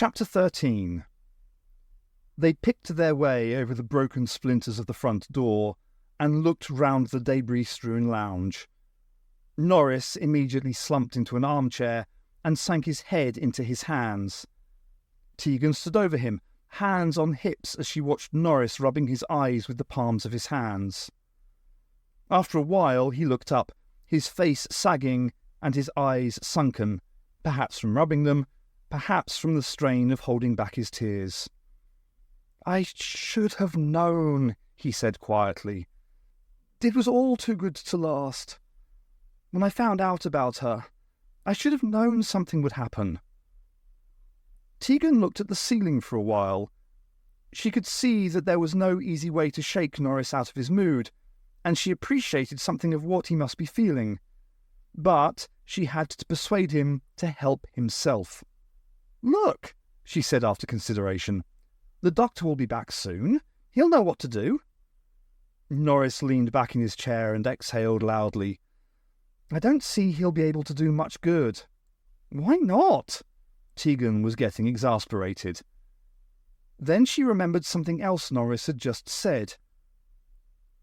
Chapter 13. They picked their way over the broken splinters of the front door and looked round the debris-strewn lounge. Norris immediately slumped into an armchair and sank his head into his hands. Tegan stood over him, hands on hips, as she watched Norris rubbing his eyes with the palms of his hands. After a while he looked up, his face sagging and his eyes sunken, perhaps from rubbing them, perhaps from the strain of holding back his tears. "I should have known," he said quietly. "It was all too good to last. When I found out about her, I should have known something would happen." Tegan looked at the ceiling for a while. She could see that there was no easy way to shake Norris out of his mood, and she appreciated something of what he must be feeling. But she had to persuade him to help himself. "Look," she said after consideration, "the doctor will be back soon. He'll know what to do." Norris leaned back in his chair and exhaled loudly. "I don't see he'll be able to do much good." "Why not?" Tegan was getting exasperated. Then she remembered something else Norris had just said.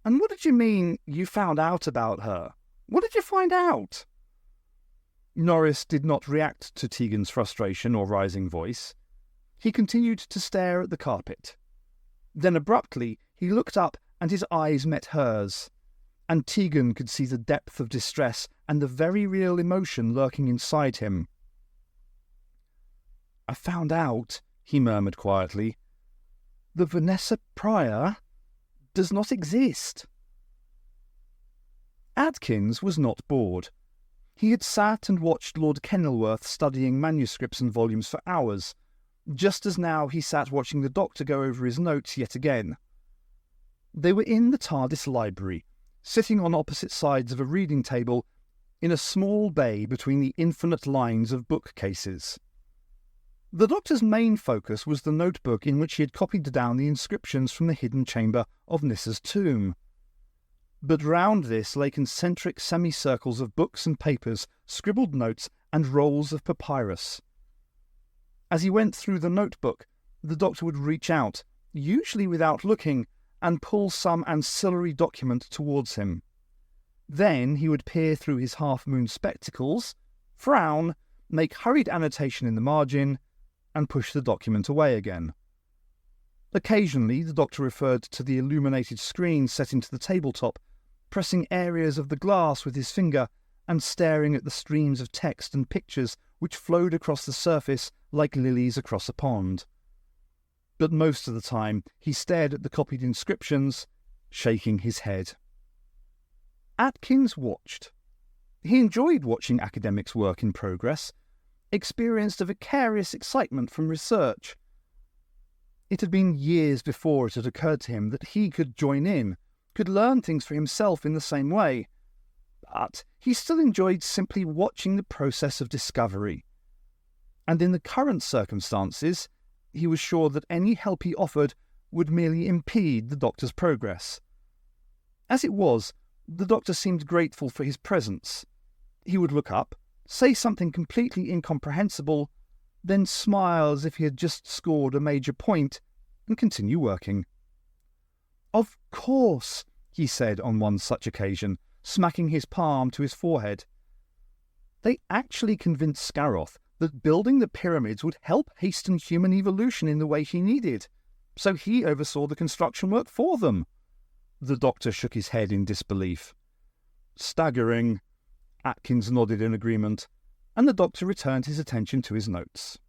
"And what did you mean you found out about her? What did you find out?" Norris did not react to Tegan's frustration or rising voice. He continued to stare at the carpet. Then abruptly he looked up and his eyes met hers, and Tegan could see the depth of distress and the very real emotion lurking inside him. "I found out," he murmured quietly, "that Vanessa Pryor does not exist." Adkins was not bored. He had sat and watched Lord Kenilworth studying manuscripts and volumes for hours, just as now he sat watching the doctor go over his notes yet again. They were in the TARDIS library, sitting on opposite sides of a reading table in a small bay between the infinite lines of bookcases. The doctor's main focus was the notebook in which he had copied down the inscriptions from the hidden chamber of Nissa's tomb. But round this lay concentric semicircles of books and papers, scribbled notes, and rolls of papyrus. As he went through the notebook, the doctor would reach out, usually without looking, and pull some ancillary document towards him. Then he would peer through his half-moon spectacles, frown, make hurried annotation in the margin, and push the document away again. Occasionally the doctor referred to the illuminated screen set into the tabletop, pressing areas of the glass with his finger and staring at the streams of text and pictures which flowed across the surface like lilies across a pond. But most of the time he stared at the copied inscriptions, shaking his head. Atkins watched. He enjoyed watching academics' work in progress, experienced a vicarious excitement from research. It had been years before it had occurred to him that he could join in, could learn things for himself in the same way. But he still enjoyed simply watching the process of discovery. And in the current circumstances, he was sure that any help he offered would merely impede the doctor's progress. As it was, the doctor seemed grateful for his presence. He would look up, say something completely incomprehensible, then smile as if he had just scored a major point, and continue working. "Of course," he said on one such occasion, smacking his palm to his forehead. They actually convinced Scaroth that building the pyramids would help hasten human evolution in the way he needed, so he oversaw the construction work for them. The doctor shook his head in disbelief. "Staggering," Atkins nodded in agreement, and the doctor returned his attention to his notes.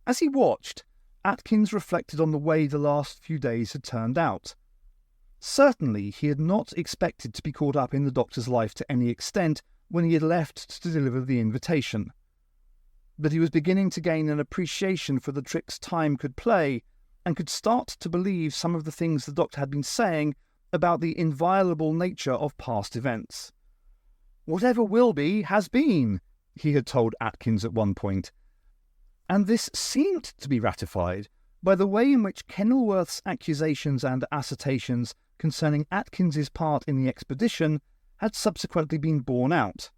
As he watched, Atkins reflected on the way the last few days had turned out. Certainly he had not expected to be caught up in the doctor's life to any extent when he had left to deliver the invitation. But he was beginning to gain an appreciation for the tricks time could play, and could start to believe some of the things the doctor had been saying about the inviolable nature of past events. "Whatever will be, has been," he had told Atkins at one point. And this seemed to be ratified by the way in which Kenilworth's accusations and assertions concerning Atkins's part in the expedition had subsequently been borne out.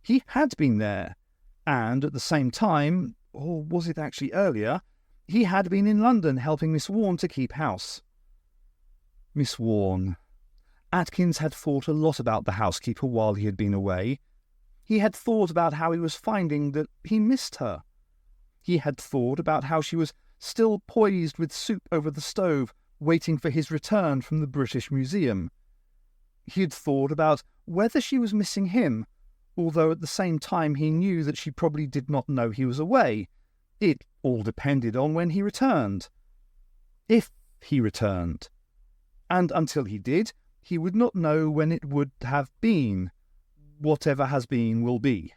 He had been there, and at the same time, or was it actually earlier, he had been in London helping Miss Warne to keep house. Miss Warne. Atkins had thought a lot about the housekeeper while he had been away. He had thought about how he was finding that he missed her. He had thought about how she was still poised with soup over the stove, waiting for his return from the British Museum. He had thought about whether she was missing him, although at the same time he knew that she probably did not know he was away. It all depended on when he returned. If he returned. And until he did, he would not know when it would have been. Whatever has been will be.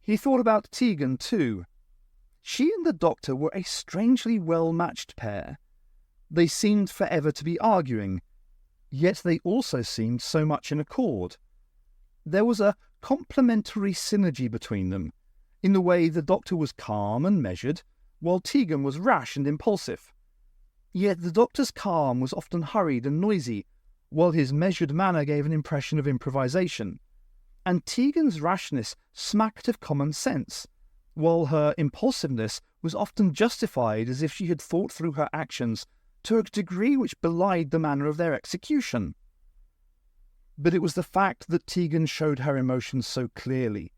He thought about Tegan, too. She and the doctor were a strangely well-matched pair. They seemed forever to be arguing, yet they also seemed so much in accord. There was a complementary synergy between them, in the way the doctor was calm and measured, while Tegan was rash and impulsive. Yet the doctor's calm was often hurried and noisy, while his measured manner gave an impression of improvisation. And Tegan's rashness smacked of common sense, while her impulsiveness was often justified as if she had thought through her actions to a degree which belied the manner of their execution. But it was the fact that Tegan showed her emotions so clearly,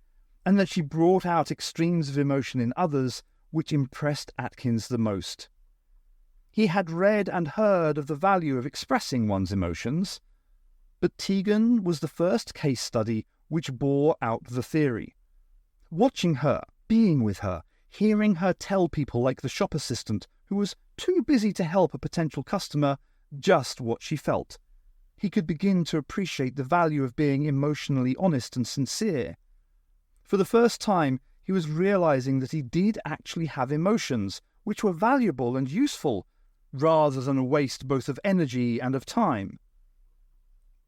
and that she brought out extremes of emotion in others, which impressed Atkins the most. He had read and heard of the value of expressing one's emotions, but Tegan was the first case study which bore out the theory. Watching her, being with her, hearing her tell people like the shop assistant who was too busy to help a potential customer just what she felt, he could begin to appreciate the value of being emotionally honest and sincere. For the first time, he was realizing that he did actually have emotions, which were valuable and useful, rather than a waste both of energy and of time.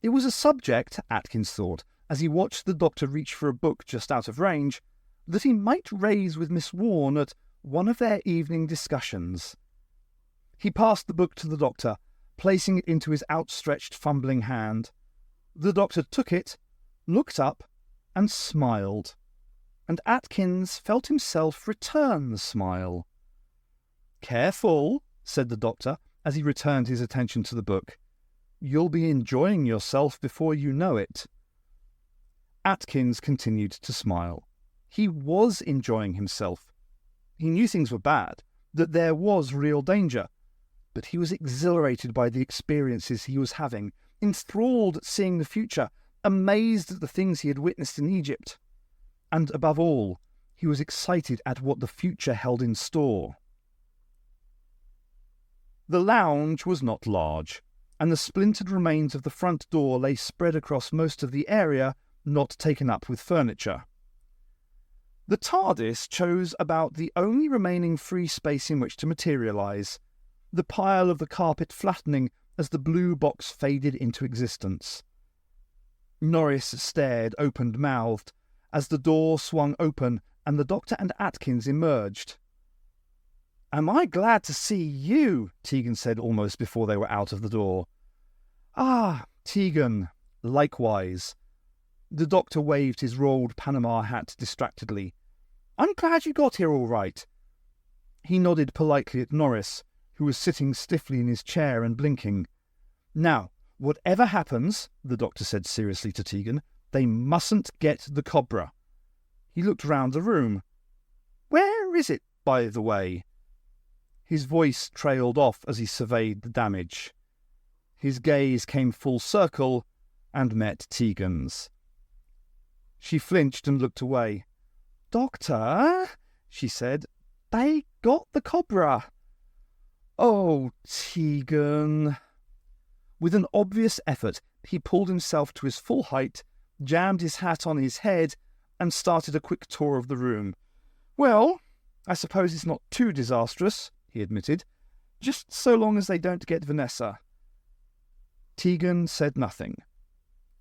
It was a subject, Atkins thought, as he watched the doctor reach for a book just out of range, that he might raise with Miss Warne at one of their evening discussions. He passed the book to the doctor, placing it into his outstretched, fumbling hand. The doctor took it, looked up, and smiled. And Atkins felt himself return the smile. "Careful," said the doctor, as he returned his attention to the book. "You'll be enjoying yourself before you know it." Atkins continued to smile. He was enjoying himself. He knew things were bad, that there was real danger, but he was exhilarated by the experiences he was having, enthralled at seeing the future, amazed at the things he had witnessed in Egypt. And above all, he was excited at what the future held in store. The lounge was not large, and the splintered remains of the front door lay spread across most of the area not taken up with furniture. The TARDIS chose about the only remaining free space in which to materialise, the pile of the carpet flattening as the blue box faded into existence. Norris stared open-mouthed as the door swung open and the doctor and Atkins emerged. "Am I glad to see you," Tegan said almost before they were out of the door. "Ah, Tegan, likewise." The doctor waved his rolled Panama hat distractedly. "I'm glad you got here all right." He nodded politely at Norris, who was sitting stiffly in his chair and blinking. "Now, whatever happens," the doctor said seriously to Tegan, "they mustn't get the cobra." He looked round the room. "Where is it, by the way?" His voice trailed off as he surveyed the damage. His gaze came full circle and met Tegan's. She flinched and looked away. "Doctor," she said, "they got the cobra." "Oh, Tegan." With an obvious effort, he pulled himself to his full height, jammed his hat on his head, and started a quick tour of the room. "Well, I suppose it's not too disastrous," he admitted, "just so long as they don't get Vanessa." Tegan said nothing.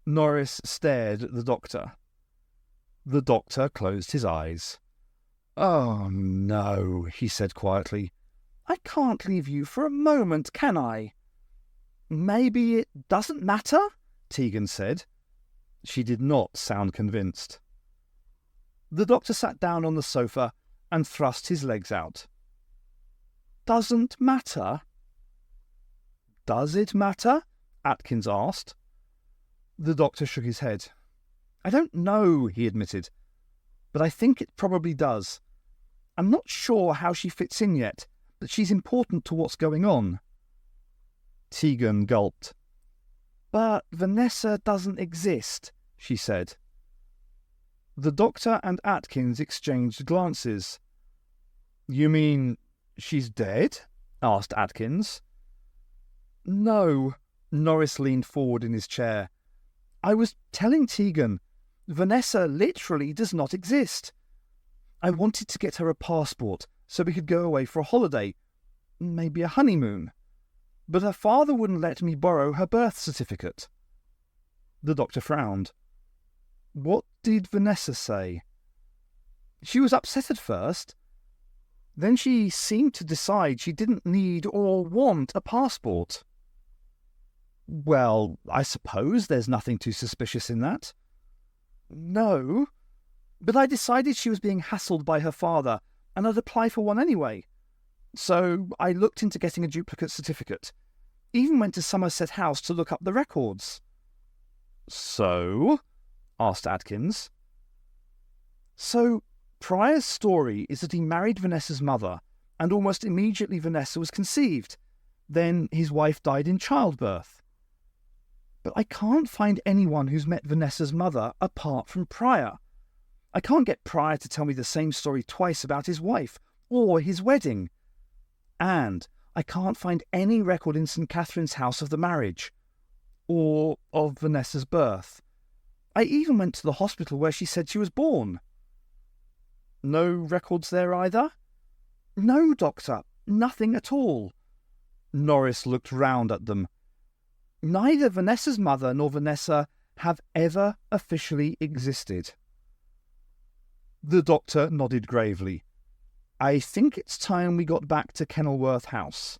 Norris stared at the doctor. The doctor closed his eyes. "Oh, no," he said quietly. "I can't leave you for a moment, can I?" "Maybe it doesn't matter," Tegan said. She did not sound convinced. The doctor sat down on the sofa and thrust his legs out. "Doesn't matter?" "Does it matter?" Atkins asked. The doctor shook his head. "I don't know," he admitted, "but I think it probably does. I'm not sure how she fits in yet, but she's important to what's going on." Tegan gulped. "But Vanessa doesn't exist," she said. The doctor and Atkins exchanged glances. "You mean she's dead?" asked Atkins. "No," Norris leaned forward in his chair. "I was telling Tegan, Vanessa literally does not exist. I wanted to get her a passport so we could go away for a holiday, maybe a honeymoon. But her father wouldn't let me borrow her birth certificate." The doctor frowned. "What did Vanessa say?" "She was upset at first. Then she seemed to decide she didn't need or want a passport." "Well, I suppose there's nothing too suspicious in that." "No, but I decided she was being hassled by her father, and I'd apply for one anyway. So I looked into getting a duplicate certificate. Even went to Somerset House to look up the records." "So?" asked Atkins. "So Pryor's story is that he married Vanessa's mother, and almost immediately Vanessa was conceived. Then his wife died in childbirth. But I can't find anyone who's met Vanessa's mother apart from Pryor. I can't get Pryor to tell me the same story twice about his wife, or his wedding. And I can't find any record in St. Catherine's house of the marriage, or of Vanessa's birth. I even went to the hospital where she said she was born." "No records there either?" "No, Doctor, nothing at all." Norris looked round at them. "Neither Vanessa's mother nor Vanessa have ever officially existed." The doctor nodded gravely. "I think it's time we got back to Kenilworth House.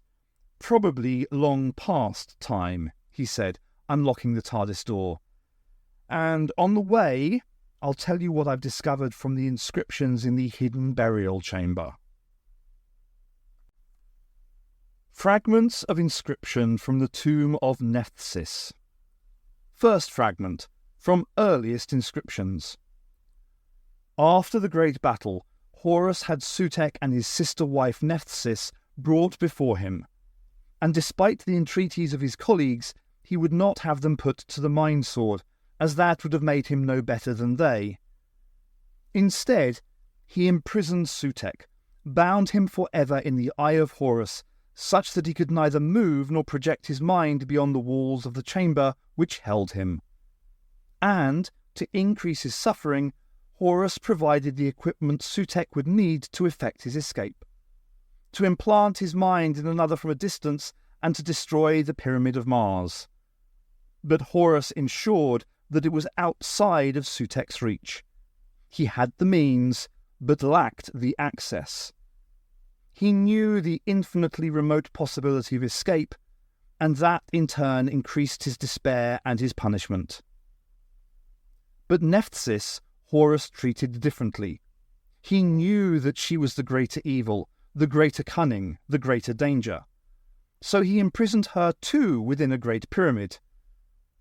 Probably long past time," he said, unlocking the TARDIS door. "And on the way, I'll tell you what I've discovered from the inscriptions in the hidden burial chamber." Fragments of inscription from the tomb of Nephthys. First fragment, from earliest inscriptions. After the great battle, Horus had Sutekh and his sister wife Nephthys brought before him, and despite the entreaties of his colleagues, he would not have them put to the mind sword, as that would have made him no better than they. Instead, he imprisoned Sutekh, bound him forever in the eye of Horus, such that he could neither move nor project his mind beyond the walls of the chamber which held him. And, to increase his suffering, Horus provided the equipment Sutekh would need to effect his escape. To implant his mind in another from a distance, and to destroy the Pyramid of Mars. But Horus ensured that it was outside of Sutekh's reach. He had the means, but lacked the access. He knew the infinitely remote possibility of escape, and that in turn increased his despair and his punishment. But Nephthys Horus treated differently. He knew that she was the greater evil, the greater cunning, the greater danger. So he imprisoned her too within a great pyramid.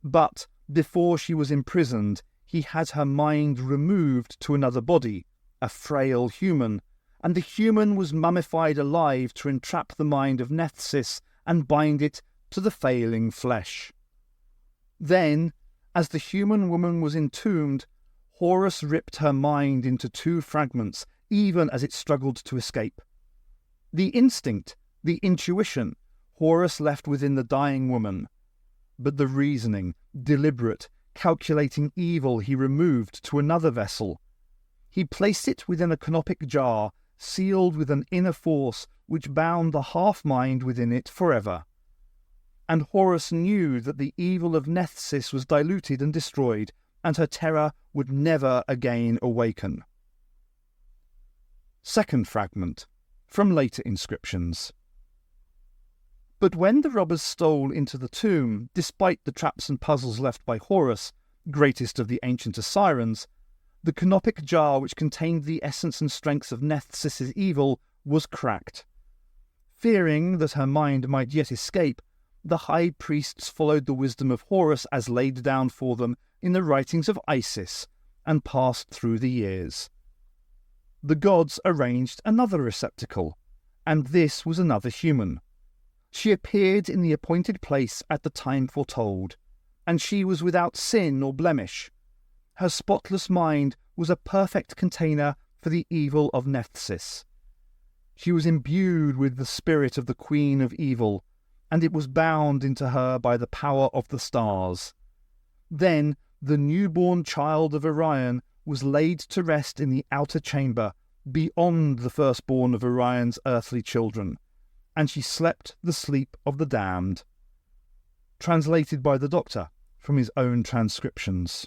But before she was imprisoned, he had her mind removed to another body, a frail human, and the human was mummified alive to entrap the mind of Nephthys and bind it to the failing flesh. Then, as the human woman was entombed, Horus ripped her mind into two fragments, even as it struggled to escape. The instinct, the intuition, Horus left within the dying woman, but the reasoning, deliberate, calculating evil he removed to another vessel. He placed it within a canopic jar, sealed with an inner force which bound the half-mind within it forever. And Horus knew that the evil of Nephthys was diluted and destroyed, and her terror would never again awaken. Second fragment, from later inscriptions. But when the robbers stole into the tomb, despite the traps and puzzles left by Horus, greatest of the ancient Asirans, The canopic jar which contained the essence and strength of Nephthys's evil was cracked. Fearing that her mind might yet escape, the high priests followed the wisdom of Horus as laid down for them in the writings of Isis, and passed through the years. The gods arranged another receptacle, and this was another human. She appeared in the appointed place at the time foretold, and she was without sin or blemish. Her spotless mind was a perfect container for the evil of Nephthys. She was imbued with the spirit of the Queen of Evil, and it was bound into her by the power of the stars. Then the newborn child of Orion was laid to rest in the outer chamber, beyond the firstborn of Orion's earthly children, and she slept the sleep of the damned. Translated by the Doctor from his own transcriptions.